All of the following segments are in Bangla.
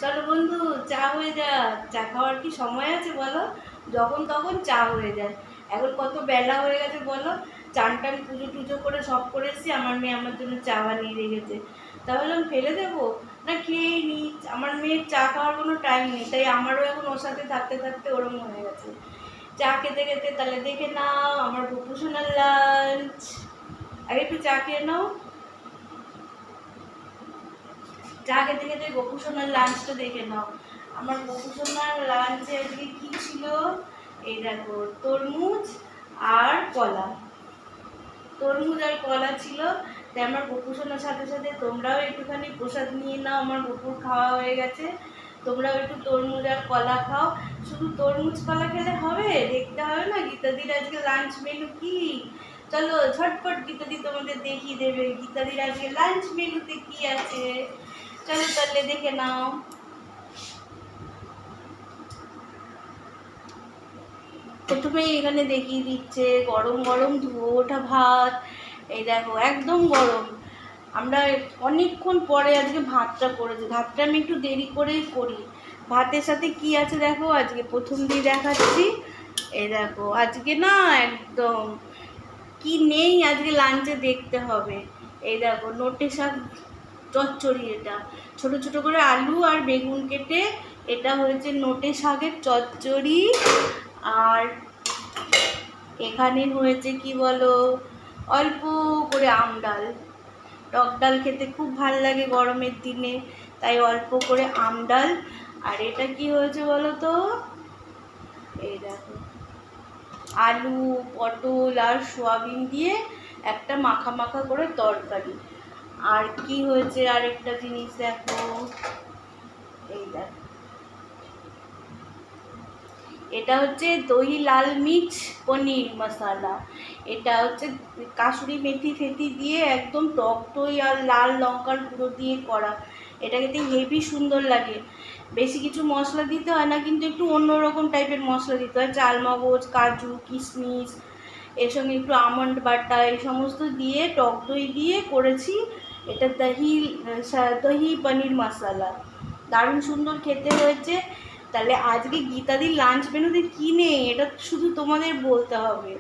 চলো বন্ধু, চা হয়ে যা। চা খাওয়ার কি সময় আছে বলো? যখন তখন চা হয়ে যায়। এখন কত বেলা হয়ে গেছে বলো। চান টান পুজো টুজো করে সব করে এসেছি, আমার মেয়ে আমার জন্য চা বানিয়ে রেখেছে। তাহলে আমি ফেলে দেবো? না, খেয়েই নি। আমার মেয়ের চা খাওয়ার কোনো টাইম নেই, তাই আমারও এখন ওর সাথে থাকতে থাকতে ওরম হয়ে গেছে। চা খেতে খেতে তাহলে দেখে নাও আমার প্রফেশনাল লাঞ্চ। আগে একটু চা খেয়ে নাও। চা খেতে খেতে গোপুসোনার লাঞ্চটা দেখে নাও। আমার গোপুসোনার লাঞ্চে আজকে কি ছিল? এই দেখো, তরমুজ আর কলা। তরমুজ আর কলা ছিল। তাই আমার গোপুসোনার সাথে সাথে তোমরাও একটুখানি প্রসাদ নিয়ে নাও। আমার গোপুর খাওয়া হয়ে গেছে, তোমরাও একটু তরমুজ আর কলা খাও। শুধু তরমুজ কলা খেলে হবে? দেখতে হবে না গীতাদির আজকে লাঞ্চ মেনু কি। চলো ঝটপট গীতাদি তোমাদের দেখিয়ে দেবে গীতাদির আজকে লাঞ্চ মেনুতে কি আছে। চলো তাহলে দেখে নাও। প্রথমেই এখানে দেখিয়ে দিচ্ছে গরম গরম ধুয়ো ওঠা ভাত। এই দেখো একদম গরম। আমরা অনেকক্ষণ পরে আজকে ভাতটা করেছি। ভাতটা আমি একটু দেরি করেই করি। ভাতের সাথে কি আছে দেখো, আজকে প্রথম দিয়ে দেখাচ্ছি। এই দেখো আজকে না একদম কি নেই, আজকে লাঞ্চে দেখতে হবে। এই দেখো নোটে শাক চচ্চড়ি। এটা ছোট ছোট করে আলু আর বেগুন কেটে এটা হয়েছে নোটে শাকের চচ্চড়ি। আর এখানে হয়েছে কি বলো, অল্প করে আম ডাল। টক ডাল খেতে খুব ভাল লাগে গরমের দিনে, তাই অল্প করে আম ডাল। আর এটা কি হয়েছে বলো তো, এই দেখো আলু পটল আর সোয়াবিন দিয়ে একটা মাখা মাখা করে তরকারি। আর কি হয়েছে আরেকটা জিনিস দেখো, এই দেখো এটা হচ্ছে দহি লাল মির্চ পনির মশালা। এটা হচ্ছে কাসুরি মেথি ফেথি দিয়ে একদম টক দই আর লাল লঙ্কার গুঁড়ো দিয়ে করা। এটা খেতে হেভি সুন্দর লাগে। বেশি কিছু মশলা দিতে হয় না, কিন্তু একটু অন্যরকম টাইপের মশলা দিতে হয়। চালমগজ, কাজু, কিশমিশ, এর সঙ্গে একটু আমন্ড বাটা, এই সমস্ত দিয়ে টক দই দিয়ে করেছি। এটা দহি পনির মশালা, দারুণ সুন্দর খেতে হয়েছে। তাহলে আজকে গীতাদির লাঞ্চ মেনুতে কী নেই এটা শুধু তোমাদের বলতে হবে।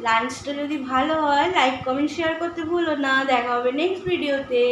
লাঞ্চটা যদি ভালো হয় লাইক কমেন্ট শেয়ার করতে ভুলো না। দেখা হবে নেক্সট ভিডিওতে।